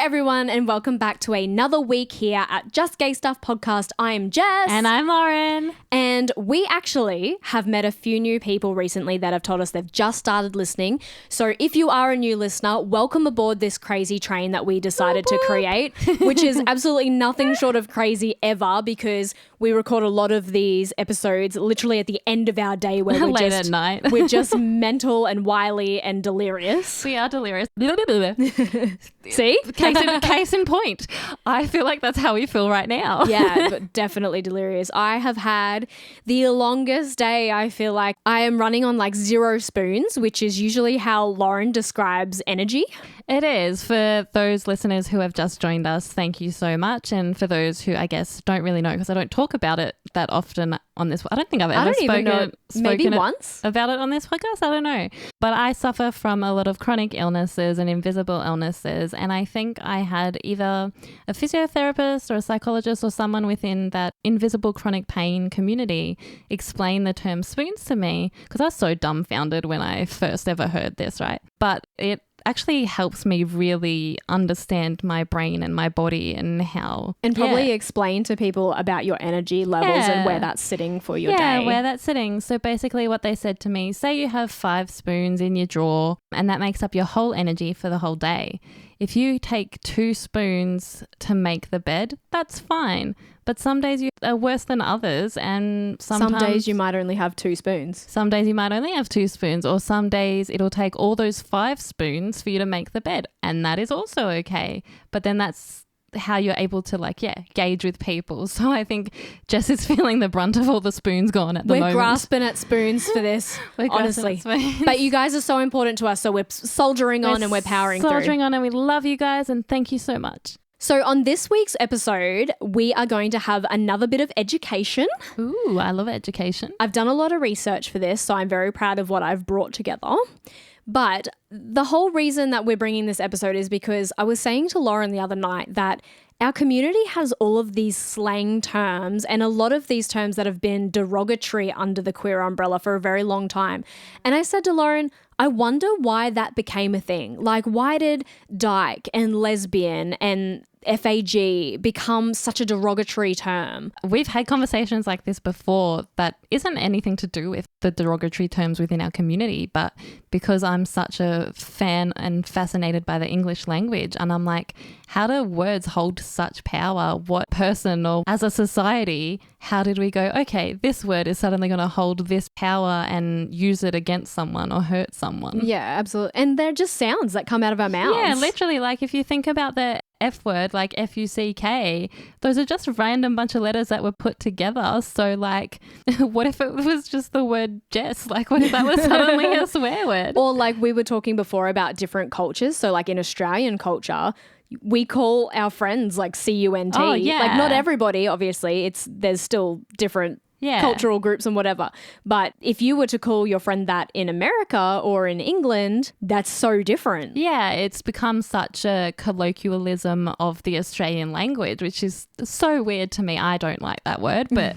everyone, and welcome back to another week here at Just Gay Stuff Podcast. I'm Jess. And I'm Lauren. And we actually have met a few new people recently that have told us they've just started listening. So if you are a new listener, welcome aboard this crazy train that we decided to create, which is absolutely nothing short of crazy ever, because we record a lot of these episodes literally at the end of our day where we're late at night. We're just mental and wily and delirious. We are delirious. See? Case in point. I feel like that's how we feel right now. Yeah, but definitely delirious. I have had the longest day. I feel like I am running on like 0 spoons, which is usually how Lauren describes energy. It is. For those listeners who have just joined us, thank you so much. And for those who I guess don't really know, because I don't talk about it that often on this. I don't think I've ever spoken once about it on this podcast. I don't know. But I suffer from a lot of chronic illnesses and invisible illnesses. And I think I had either a physiotherapist or a psychologist or someone within that invisible chronic pain community explain the term spoons to me, because I was so dumbfounded when I first ever heard this, right? But it actually helps me really understand my brain and my body and how... And probably explain to people about your energy levels and where that's sitting for your day. Yeah, where that's sitting. So basically what they said to me, say you have 5 spoons in your drawer and that makes up your whole energy for the whole day. If you take 2 spoons to make the bed, that's fine. But some days you are worse than others, and sometimes... Some days you might only have 2 spoons. Some days you might only have 2 spoons, or some days it'll take all those 5 spoons for you to make the bed, and that is also okay. But then that's how you're able to gauge with people. So I think Jess is feeling the brunt of all the spoons gone at the moment. We're grasping at spoons for this, honestly. But you guys are so important to us, so we're soldiering on and we're powering through. Soldiering on, and we love you guys, and thank you so much. So on this week's episode, we are going to have another bit of education. Ooh, I love education. I've done a lot of research for this, so I'm very proud of what I've brought together. But the whole reason that we're bringing this episode is because I was saying to Lauren the other night that our community has all of these slang terms, and a lot of these terms that have been derogatory under the queer umbrella for a very long time. And I said to Lauren, I wonder why that became a thing. Like, why did dyke and lesbian and FAG become such a derogatory term? We've had conversations like this before that isn't anything to do with the derogatory terms within our community, but because I'm such a fan and fascinated by the English language, and I'm like, how do words hold such power? What person, or as a society, how did we go, okay, this word is suddenly going to hold this power and use it against someone or hurt someone? Yeah, absolutely. And they're just sounds that come out of our mouths. Yeah, literally. Like if you think about the F word, like F-U-C-K, those are just a random bunch of letters that were put together. So like, what if it was just the word Jess? Like what if that was suddenly a swear word? Or like we were talking before about different cultures. So like in Australian culture, we call our friends like C-U-N-T. Oh, yeah. Like not everybody, obviously. There's still different cultural groups and whatever. But if you were to call your friend that in America or in England, that's so different. Yeah, it's become such a colloquialism of the Australian language, which is so weird to me. I don't like that word, but...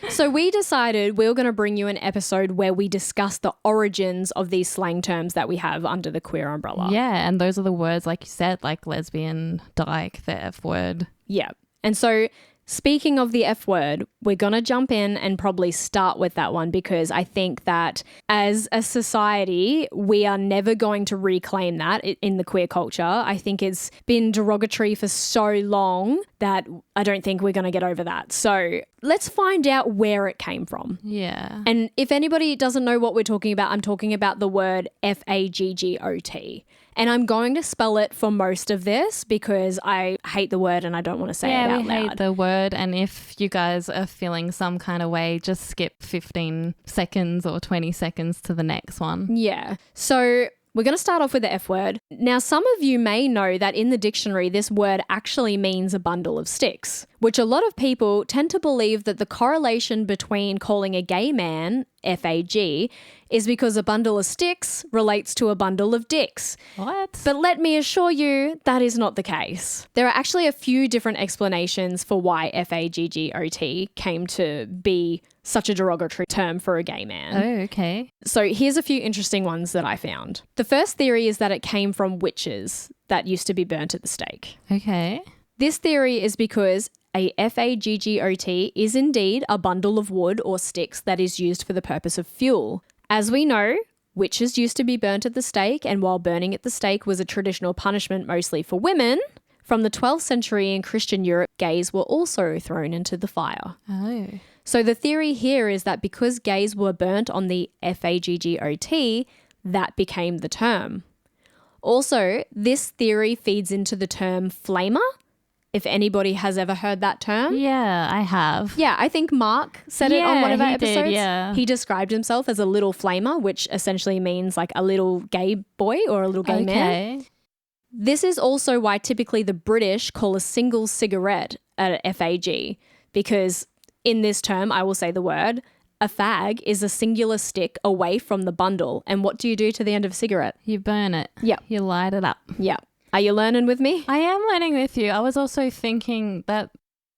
So we decided we were going to bring you an episode where we discuss the origins of these slang terms that we have under the queer umbrella. Yeah, and those are the words, like you said, like lesbian, dyke, the F word. Yeah. And so... Speaking of the F word, we're going to jump in and probably start with that one, because I think that as a society, we are never going to reclaim that in the queer culture. I think it's been derogatory for so long that I don't think we're going to get over that. So let's find out where it came from. Yeah. And if anybody doesn't know what we're talking about, I'm talking about the word F-A-G-G-O-T. And I'm going to spell it for most of this because I hate the word and I don't want to say it out loud. Yeah, we hate the word. And if you guys are feeling some kind of way, just skip 15 seconds or 20 seconds to the next one. Yeah. So we're going to start off with the F word. Now, some of you may know that in the dictionary, this word actually means a bundle of sticks, which a lot of people tend to believe that the correlation between calling a gay man FAG is because a bundle of sticks relates to a bundle of dicks. What? But let me assure you, that is not the case. There are actually a few different explanations for why FAGGOT came to be such a derogatory term for a gay man. Oh, okay. So here's a few interesting ones that I found. The first theory is that it came from witches that used to be burnt at the stake. Okay. This theory is because a FAGGOT is indeed a bundle of wood or sticks that is used for the purpose of fuel. As we know, witches used to be burnt at the stake, and while burning at the stake was a traditional punishment mostly for women, from the 12th century in Christian Europe, gays were also thrown into the fire. Oh. So the theory here is that because gays were burnt on the FAGGOT, that became the term. Also, this theory feeds into the term flamer, if anybody has ever heard that term. Yeah, I have. Yeah, I think Mark said it on one of our he episodes. did, yeah. He described himself as a little flamer, which essentially means like a little gay boy or a little gay man. Okay. This is also why typically the British call a single cigarette a FAG, because in this term, I will say the word, a fag is a singular stick away from the bundle. And what do you do to the end of a cigarette? You burn it. Yeah. You light it up. Yeah. Are you learning with me? I am learning with you. I was also thinking that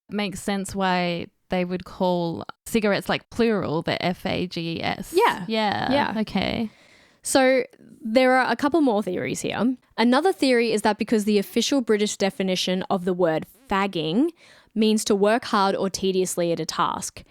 makes sense why they would call cigarettes like plural, the FAGS. Yeah. Yeah. Yeah. Okay. So there are a couple more theories here. Another theory is that because the official British definition of the word fagging means to work hard or tediously at a task.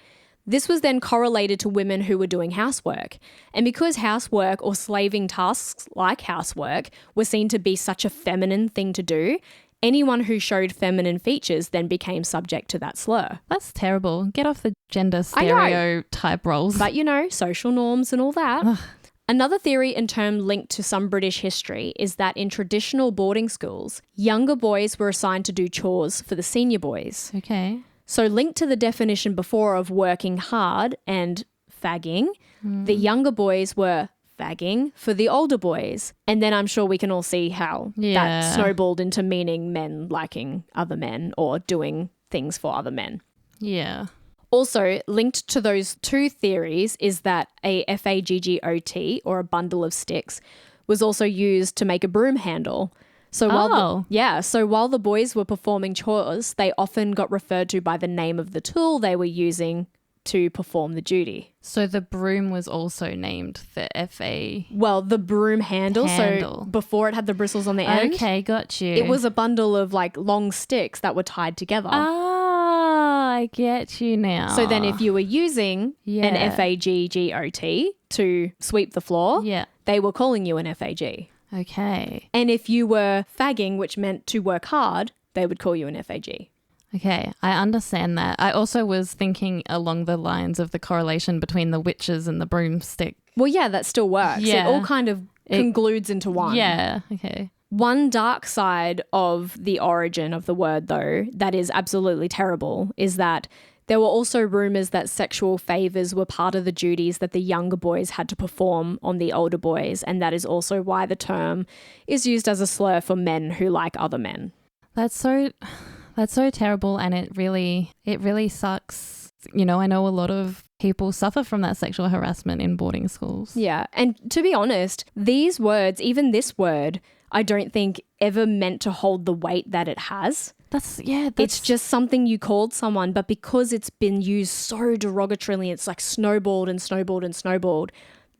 This was then correlated to women who were doing housework. And because housework or slaving tasks like housework were seen to be such a feminine thing to do, anyone who showed feminine features then became subject to that slur. That's terrible. Get off the gender I know. stereotype roles. But you know, social norms and all that. Ugh. Another theory and term linked to some British history is that in traditional boarding schools, younger boys were assigned to do chores for the senior boys. Okay. So linked to the definition before of working hard and fagging, the younger boys were fagging for the older boys. And then I'm sure we can all see how Yeah. that snowballed into meaning men liking other men or doing things for other men. Yeah. Also, linked to those two theories is that a FAGGOT, or a bundle of sticks, was also used to make a broom handle. So while the boys were performing chores, they often got referred to by the name of the tool they were using to perform the duty. So the broom was also named the FA. Well, the broom handle. Handle. So before it had the bristles on the end, Okay, got you. it was a bundle of like long sticks that were tied together. I get you now. So then if you were using Yeah. an FAGGOT to sweep the floor, Yeah. they were calling you an FAG. Okay. And if you were fagging, which meant to work hard, they would call you an FAG. Okay, I understand that. I also was thinking along the lines of the correlation between the witches and the broomstick. Well, yeah, that still works. Yeah. It all kind of concludes into one. Yeah, okay. One dark side of the origin of the word, though, that is absolutely terrible, is that there were also rumours that sexual favours were part of the duties that the younger boys had to perform on the older boys, and that is also why the term is used as a slur for men who like other men. That's so terrible, and it really sucks. You know, I know a lot of people suffer from that sexual harassment in boarding schools. Yeah, and to be honest, these words, even this word, I don't think ever meant to hold the weight that it has. It's just something you called someone, but because it's been used so derogatorily, it's like snowballed and snowballed and snowballed,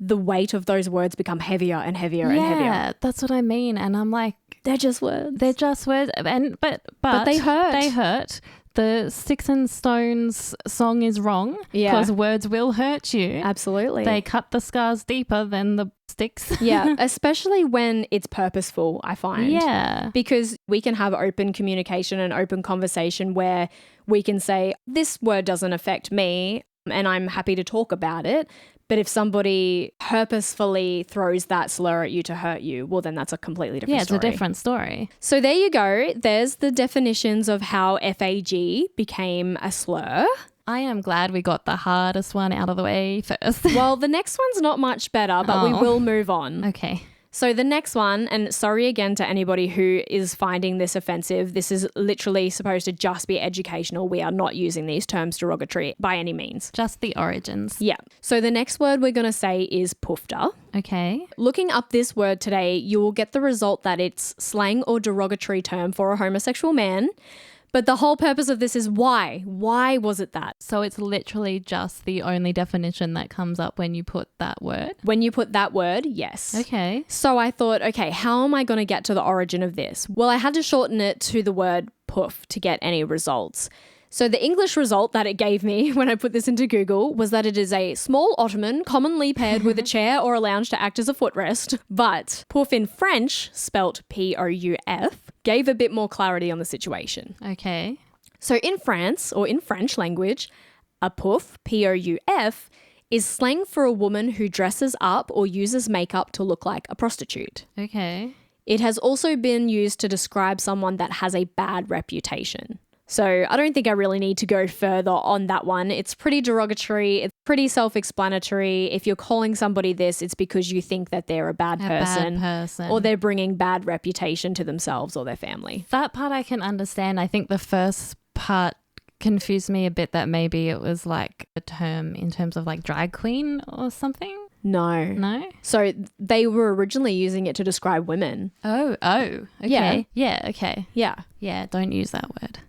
the weight of those words become heavier and heavier and heavier. Yeah, that's what I mean. And I'm like, They're just words. And but they hurt. They hurt. The Sticks and Stones song is wrong because words will hurt you. Absolutely. They cut the scars deeper than the sticks. Yeah, especially when it's purposeful, I find. Yeah. Because we can have open communication and open conversation where we can say, this word doesn't affect me and I'm happy to talk about it. But if somebody purposefully throws that slur at you to hurt you, well, then that's a completely different story. Yeah, it's a different story. So there you go. There's the definitions of how FAG became a slur. I am glad we got the hardest one out of the way first. Well, the next one's not much better, but we will move on. Okay. So the next one, and sorry again to anybody who is finding this offensive, this is literally supposed to just be educational. We are not using these terms derogatory by any means. Just the origins. Yeah. So the next word we're going to say is poofter. Okay. Looking up this word today, you will get the result that it's slang or derogatory term for a homosexual man. But the whole purpose of this is why? Why was it that? So it's literally just the only definition that comes up when you put that word? When you put that word, yes. Okay. So I thought, okay, how am I going to get to the origin of this? Well, I had to shorten it to the word poof to get any results. So the English result that it gave me when I put this into Google was that it is a small ottoman commonly paired with a chair or a lounge to act as a footrest. But poof in French, spelt P-O-U-F, gave a bit more clarity on the situation. Okay. So in France, or in French language, a poof, P-O-U-F, is slang for a woman who dresses up or uses makeup to look like a prostitute. Okay. It has also been used to describe someone that has a bad reputation. So I don't think I really need to go further on that one. It's pretty derogatory. It's pretty self-explanatory. If you're calling somebody this, it's because you think that they're a bad person. Or they're bringing bad reputation to themselves or their family. That part I can understand. I think the first part confused me a bit, that maybe it was like a term in terms of like drag queen or something. No. No? So they were originally using it to describe women. Oh, okay. Yeah, okay. Yeah. Yeah, don't use that word.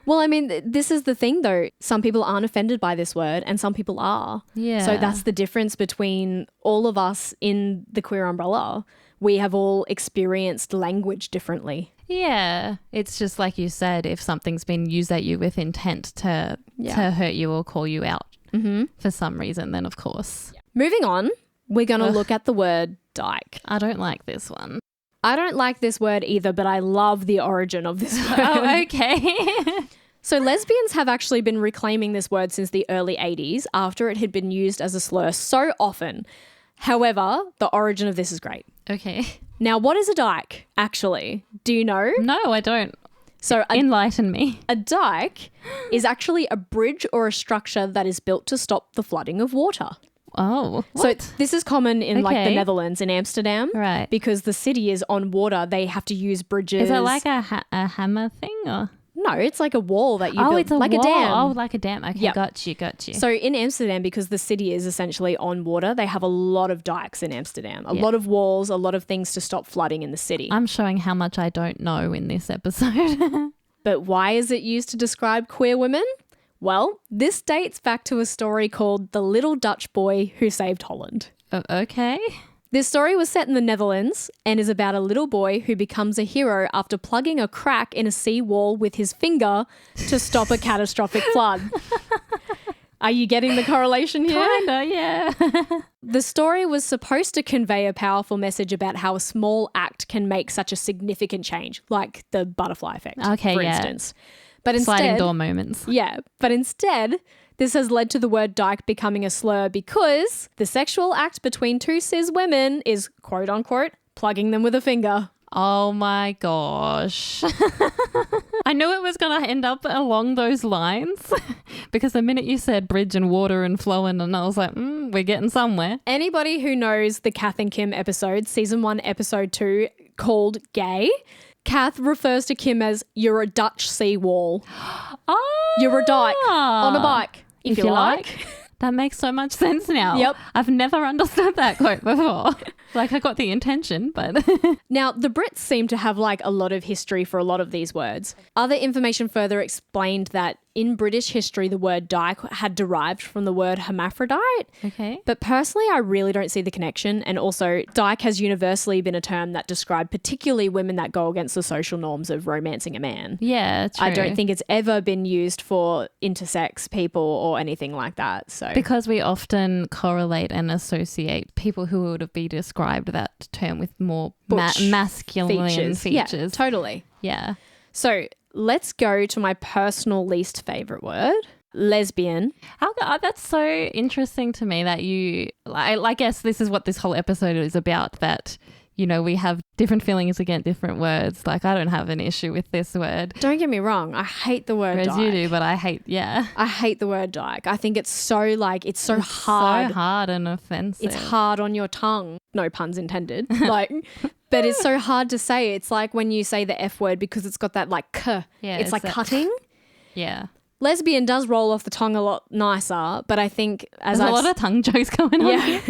Well, I mean, this is the thing though. Some people aren't offended by this word and some people are. Yeah. So that's the difference between all of us in the queer umbrella. We have all experienced language differently. Yeah. It's just like you said, if something's been used at you with intent to hurt you or call you out for some reason, then of course. Yeah. Moving on, we're going to look at the word dyke. I don't like this one. I don't like this word either, but I love the origin of this word. Oh, okay. So lesbians have actually been reclaiming this word since the early 80s after it had been used as a slur so often. However, the origin of this is great. Okay. Now, what is a dyke, actually? Do you know? No, I don't. So enlighten me. A dyke is actually a bridge or a structure that is built to stop the flooding of water. Oh, what? So this is common in like the Netherlands, in Amsterdam. Right. Because the city is on water, they have to use bridges. Is it like a hammer thing or? No, it's like a wall that you build. It's a like wall. A dam. Oh, like a dam. Okay, yep. Got you. So in Amsterdam, because the city is essentially on water, they have a lot of dikes in Amsterdam. A lot of walls, a lot of things to stop flooding in the city. I'm showing how much I don't know in this episode. But why is it used to describe queer women? Well, this dates back to a story called The Little Dutch Boy Who Saved Holland. Okay. This story was set in the Netherlands and is about a little boy who becomes a hero after plugging a crack in a seawall with his finger to stop a catastrophic flood. Are you getting the correlation here? Kinda, yeah. The story was supposed to convey a powerful message about how a small act can make such a significant change, like the butterfly effect, for instance. But instead, sliding door moments. Yeah, but instead, this has led to the word dyke becoming a slur because the sexual act between two cis women is, quote unquote, plugging them with a finger. Oh my gosh. I knew it was going to end up along those lines because the minute you said bridge and water and flowing, and I was like, we're getting somewhere. Anybody who knows the Kath and Kim episode, season 1, episode 2, called Gay, Kath refers to Kim as you're a Dutch seawall. Oh. You're a dyke on a bike, if you like. That makes so much sense now. Yep. I've never understood that quote before. Like, I got the intention, but... Now, the Brits seem to have like a lot of history for a lot of these words. Other information further explained that in British history, the word dyke had derived from the word hermaphrodite. Okay. But personally, I really don't see the connection. And also, dyke has universally been a term that described particularly women that go against the social norms of romancing a man. Yeah, true. I don't think it's ever been used for intersex people or anything like that. So because we often correlate and associate people who would be described that term with more masculine features. Yeah, totally. Yeah. So let's go to my personal least favorite word, lesbian. Oh, that's so interesting to me that you, I guess this is what this whole episode is about, that you know, we have different feelings against different words. Like, I don't have an issue with this word. Don't get me wrong. I hate the word Whereas dyke. you do, but I hate the word dyke. I think it's so like, it's so hard. So hard and offensive. It's hard on your tongue. No puns intended. Like, but it's so hard to say. It's like when you say the F word because it's got that like k. Yeah, it's like that- cutting. Yeah. Lesbian does roll off the tongue a lot nicer, but I think There's a lot of tongue jokes going on. yeah,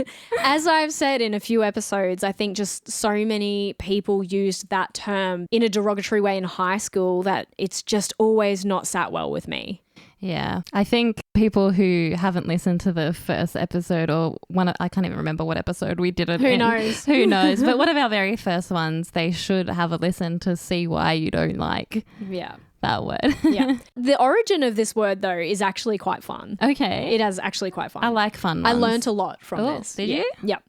as I've said in a few episodes, I think just so many people used that term in a derogatory way in high school that it's just always not sat well with me. Yeah. I think people who haven't listened to the first episode or I can't even remember what episode we did it in. Who knows? But one of our very first ones, they should have a listen to see why you don't like that word. Yeah. The origin of this word, though, is actually quite fun. Okay. It is actually quite fun. I like fun I ones. learnt a lot from this. Did you? Yep.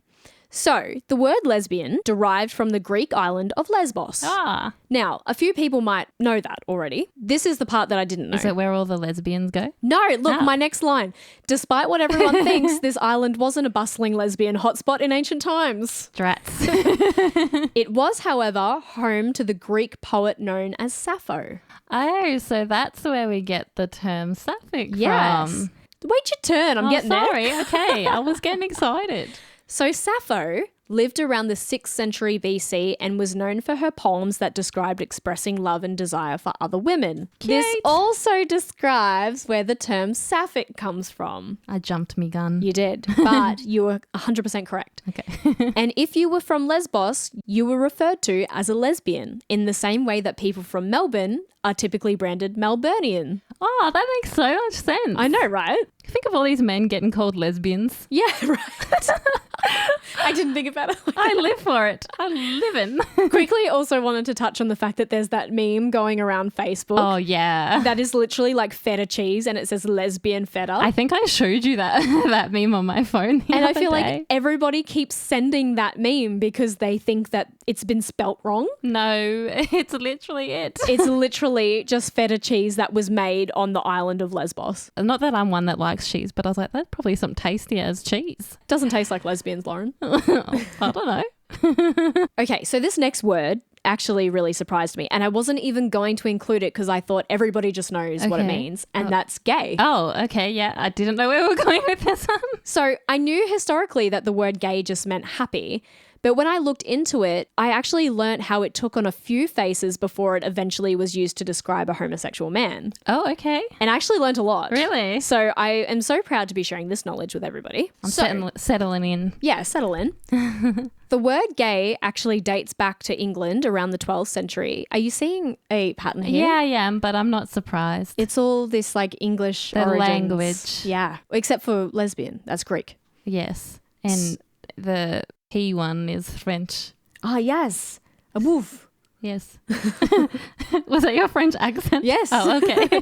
So, the word lesbian derived from the Greek island of Lesbos. Ah. Now, a few people might know that already. This is the part that I didn't know. Is it where all the lesbians go? No, look, my next line. Despite what everyone thinks, this island wasn't a bustling lesbian hotspot in ancient times. Drats. It was, however, home to the Greek poet known as Sappho. Oh, so that's where we get the term sapphic Yes. from. Wait your turn, I'm getting there. Sorry. Okay. I was getting excited. So Sappho lived around the 6th century BC and was known for her poems that described expressing love and desire for other women. This also describes where the term sapphic comes from. I jumped me gun. You did, but you were 100% correct. Okay. And if you were from Lesbos, you were referred to as a lesbian in the same way that people from Melbourne are typically branded Melburnian. Oh, that makes so much sense. I know, right? Think of all these men getting called lesbians. Yeah, right. I didn't think about it. I live for it. I live in. Quickly also wanted to touch on the fact that there's that meme going around Facebook. Oh, yeah. That is literally like feta cheese and it says lesbian feta. I think I showed you that that meme on my phone and I feel like everybody keeps sending that meme because they think that it's been spelt wrong. No, it's literally it. It's literally just feta cheese that was made on the island of Lesbos. Not that I'm one that likes cheese, but I was like, that's probably some tasty as cheese. Doesn't taste like lesbians, Lauren. I don't know. Okay, so this next word actually really surprised me. And I wasn't even going to include it because I thought everybody just knows what it means. And that's gay. Oh, okay. Yeah. I didn't know where we were going with this one. So I knew historically that the word gay just meant happy. But when I looked into it, I actually learnt how it took on a few faces before it eventually was used to describe a homosexual man. Oh, okay. And I actually learnt a lot. Really? So I am so proud to be sharing this knowledge with everybody. I'm settling in. Yeah, settle in. The word gay actually dates back to England around the 12th century. Are you seeing a pattern here? Yeah, I am, but I'm not surprised. It's all this like English the origins. language. Yeah, except for lesbian. That's Greek. Yes. And the P one is French. Ah, yes. A woof. Yes. Was that your French accent? Yes. Oh, okay.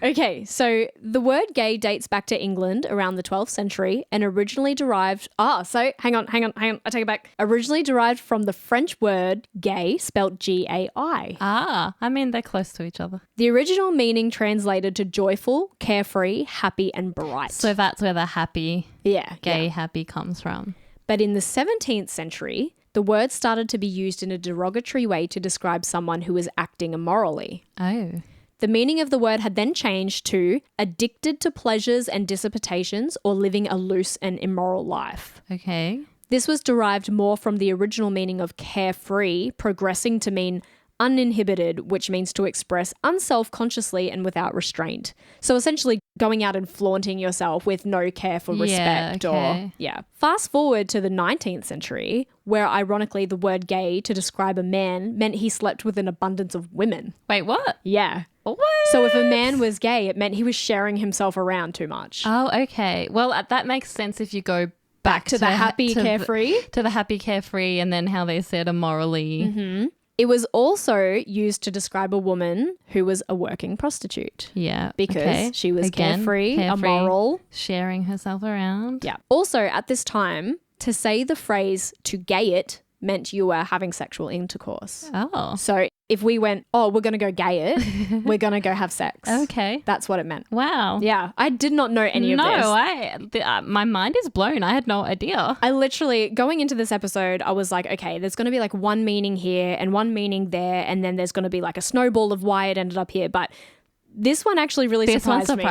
Okay, so the word gay dates back to England around the 12th century and originally derived... hang on. I take it back. Originally derived from the French word gay, spelled G-A-I. I mean, they're close to each other. The original meaning translated to joyful, carefree, happy and bright. So that's where the happy, gay happy comes from. But in the 17th century... the word started to be used in a derogatory way to describe someone who was acting immorally. Oh. The meaning of the word had then changed to addicted to pleasures and dissipations or living a loose and immoral life. Okay. This was derived more from the original meaning of carefree, progressing to mean uninhibited, which means to express unself-consciously and without restraint. So essentially going out and flaunting yourself with no care for respect Fast forward to the 19th century, where ironically the word gay to describe a man meant he slept with an abundance of women. Wait, what? Yeah. What? So if a man was gay, it meant he was sharing himself around too much. Oh, okay. Well, that makes sense if you go back to the happy carefree. To the happy carefree and then how they said immorally. Mm-hmm. It was also used to describe a woman who was a working prostitute. Yeah. Because she was carefree, immoral. Sharing herself around. Yeah. Also, at this time, to say the phrase to gay it meant you were having sexual intercourse. Oh. So if we went, oh, we're going to go gay it, we're going to go have sex. Okay. That's what it meant. Wow. Yeah. I did not know any of this. No, my mind is blown. I had no idea. I literally, going into this episode, I was like, okay, there's going to be like one meaning here and one meaning there. And then there's going to be like a snowball of why it ended up here. But this one actually really surprised me.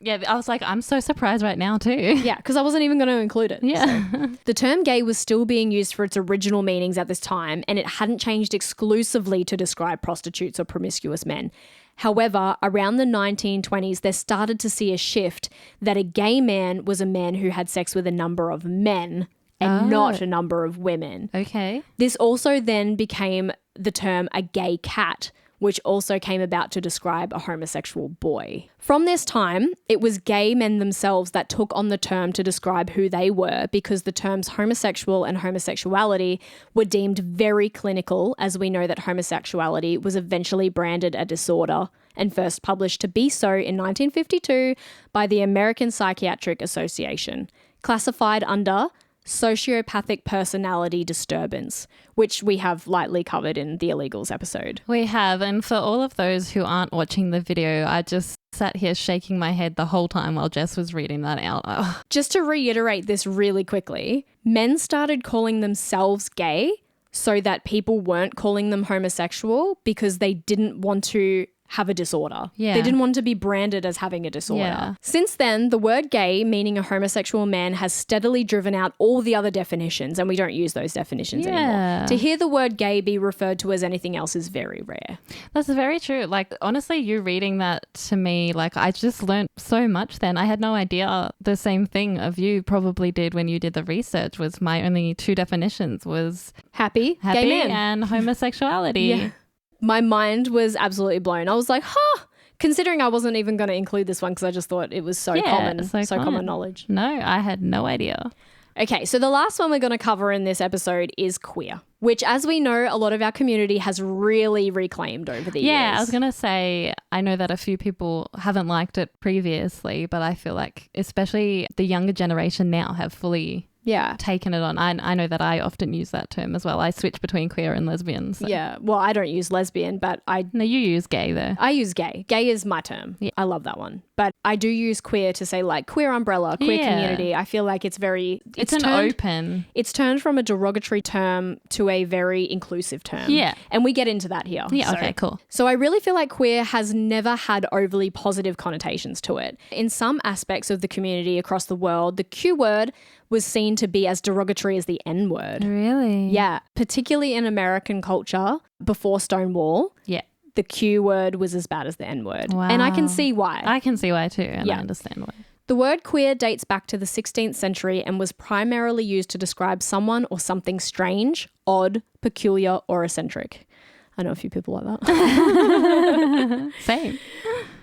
Yeah, I was like, I'm so surprised right now too. Yeah, because I wasn't even going to include it. Yeah. So. The term gay was still being used for its original meanings at this time, and it hadn't changed exclusively to describe prostitutes or promiscuous men. However, around the 1920s, they started to see a shift that a gay man was a man who had sex with a number of men and not a number of women. Okay. This also then became the term a gay cat, which also came about to describe a homosexual boy. From this time, it was gay men themselves that took on the term to describe who they were, because the terms homosexual and homosexuality were deemed very clinical, as we know that homosexuality was eventually branded a disorder and first published to be so in 1952 by the American Psychiatric Association, classified under sociopathic personality disturbance, which we have lightly covered in the illegals episode. We have. And for all of those who aren't watching the video, I just sat here shaking my head the whole time while Jess was reading that out. Ugh. Just to reiterate this really quickly, men started calling themselves gay so that people weren't calling them homosexual because they didn't want to have a disorder. Yeah. They didn't want to be branded as having a disorder. Yeah. Since then, the word gay, meaning a homosexual man, has steadily driven out all the other definitions, and we don't use those definitions anymore. To hear the word gay be referred to as anything else is very rare. That's very true. Like, honestly, you reading that to me, like, I just learned so much then. I had no idea. The same thing of you probably did when you did the research. Was my only two definitions was happy gay man, and homosexuality. Yeah. My mind was absolutely blown. I was like, considering I wasn't even going to include this one because I just thought it was so common knowledge. No, I had no idea. Okay, so the last one we're going to cover in this episode is queer, which, as we know, a lot of our community has really reclaimed over the years. Yeah, I was going to say, I know that a few people haven't liked it previously, but I feel like especially the younger generation now have fully taken it on. I know that I often use that term as well. I switch between queer and lesbian. So. Yeah, well, I don't use lesbian, but No, you use gay though. I use gay. Gay is my term. Yeah. I love that one. But I do use queer to say like queer umbrella, queer community. I feel like it's very... It's turned from a derogatory term to a very inclusive term. Yeah. And we get into that here. Yeah, okay, cool. So I really feel like queer has never had overly positive connotations to it. In some aspects of the community across the world, the Q word was seen to be as derogatory as the N word. Really? Yeah, particularly in American culture before Stonewall. Yeah. The Q word was as bad as the N word. Wow. And I can see why. I can see why too, and I understand why. The word queer dates back to the 16th century and was primarily used to describe someone or something strange, odd, peculiar, or eccentric. I know a few people like that. Same.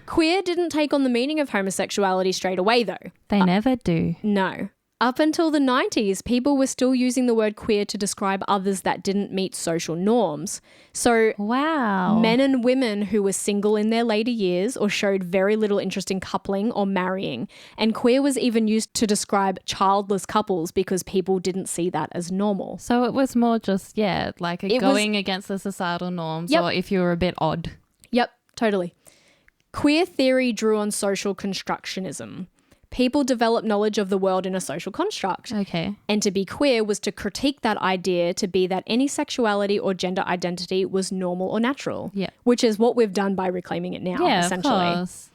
Queer didn't take on the meaning of homosexuality straight away, though. They never do. No. Up until the 90s, people were still using the word queer to describe others that didn't meet social norms. So, wow. Men and women who were single in their later years or showed very little interest in coupling or marrying. And queer was even used to describe childless couples because people didn't see that as normal. So it was more just, like going against the societal norms, or if you were a bit odd. Yep, totally. Queer theory drew on social constructionism. People developed knowledge of the world in a social construct. Okay. And to be queer was to critique that idea to be that any sexuality or gender identity was normal or natural. Yeah. Which is what we've done by reclaiming it now, essentially. Of course.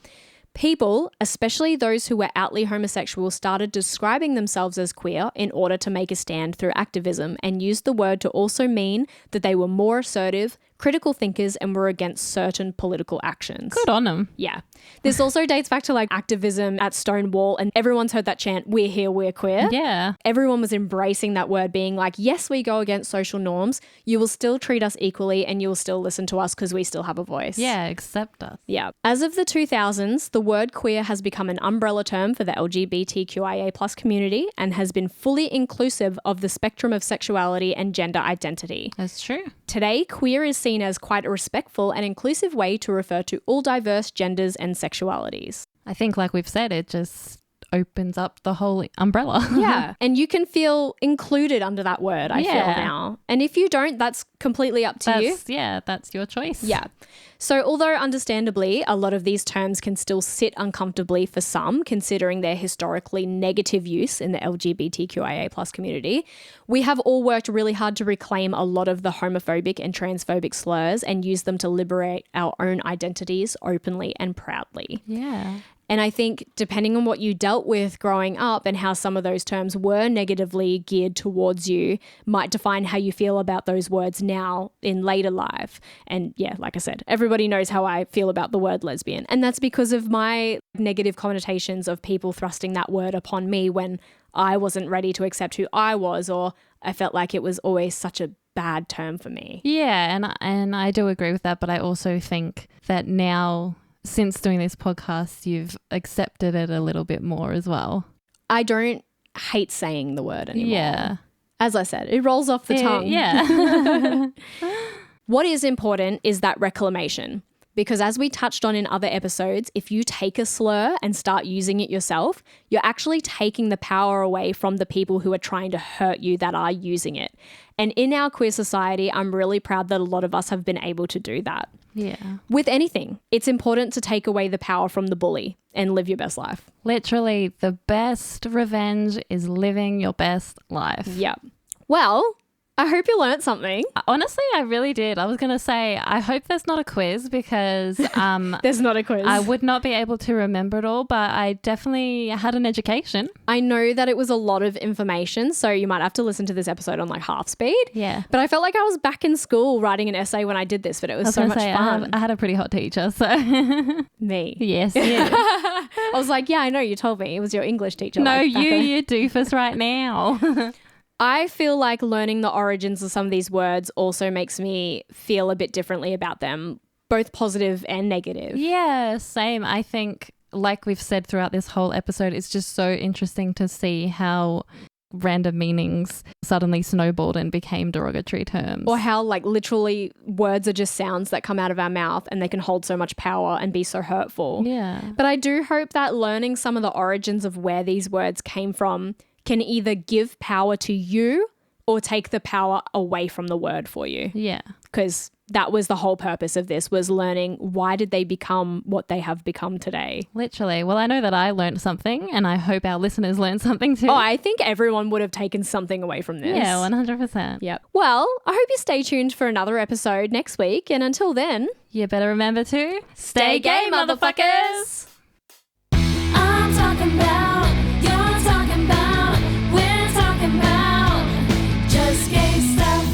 People, especially those who were outly homosexual, started describing themselves as queer in order to make a stand through activism and used the word to also mean that they were more assertive, critical thinkers, and were against certain political actions. Good on them. Yeah. This also dates back to like activism at Stonewall, and everyone's heard that chant, "We're here, we're queer." Yeah. Everyone was embracing that word, being like, yes, we go against social norms. You will still treat us equally and you will still listen to us because we still have a voice. Yeah, accept us. Yeah. As of the 2000s, the word queer has become an umbrella term for the LGBTQIA+ community and has been fully inclusive of the spectrum of sexuality and gender identity. That's true. Today, queer is seen as quite a respectful and inclusive way to refer to all diverse genders and sexualities. I think, like we've said, it just opens up the whole umbrella. Yeah. And you can feel included under that word, I feel now. And if you don't, that's completely up to you. Yeah, that's your choice. Yeah. So although understandably, a lot of these terms can still sit uncomfortably for some, considering their historically negative use in the LGBTQIA plus community, we have all worked really hard to reclaim a lot of the homophobic and transphobic slurs and use them to liberate our own identities openly and proudly. Yeah. And I think depending on what you dealt with growing up and how some of those terms were negatively geared towards you might define how you feel about those words now in later life. And yeah, like I said, everybody knows how I feel about the word lesbian. And that's because of my negative connotations of people thrusting that word upon me when I wasn't ready to accept who I was, or I felt like it was always such a bad term for me. Yeah, and I do agree with that, but I also think that now, since doing this podcast, you've accepted it a little bit more as well. I don't hate saying the word anymore. Yeah. As I said, it rolls off the tongue. Yeah. What is important is that reclamation. Because as we touched on in other episodes, if you take a slur and start using it yourself, you're actually taking the power away from the people who are trying to hurt you that are using it. And in our queer society, I'm really proud that a lot of us have been able to do that. Yeah. With anything, it's important to take away the power from the bully and live your best life. Literally, the best revenge is living your best life. Yep. Well, I hope you learned something. Honestly, I really did. I was going to say, I hope there's not a quiz because there's not a quiz. I would not be able to remember it all, but I definitely had an education. I know that it was a lot of information, so you might have to listen to this episode on like half speed. Yeah. But I felt like I was back in school writing an essay when I did this, but it was so much fun. I had a pretty hot teacher, so. Me. Yes, you. I was like, yeah, I know, you told me. It was your English teacher. No, like, you doofus right now. I feel like learning the origins of some of these words also makes me feel a bit differently about them, both positive and negative. Yeah, same. I think, like we've said throughout this whole episode, it's just so interesting to see how random meanings suddenly snowballed and became derogatory terms. Or how like literally words are just sounds that come out of our mouth and they can hold so much power and be so hurtful. Yeah. But I do hope that learning some of the origins of where these words came from can either give power to you or take the power away from the word for you. Yeah. Because that was the whole purpose of this, was learning why did they become what they have become today. Literally. Well, I know that I learned something and I hope our listeners learned something too. Oh, I think everyone would have taken something away from this. Yeah, 100%. Yep. Well, I hope you stay tuned for another episode next week. And until then, you better remember to stay gay, motherfuckers. I'm talking about, you're talking about, we're talking about just gay stuff.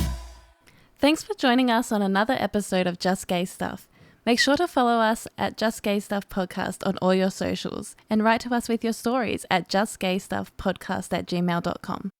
Thanks for joining us on another episode of Just Gay Stuff. Make sure to follow us at Just Gay Stuff Podcast on all your socials and write to us with your stories at justgaystuffpodcast@gmail.com.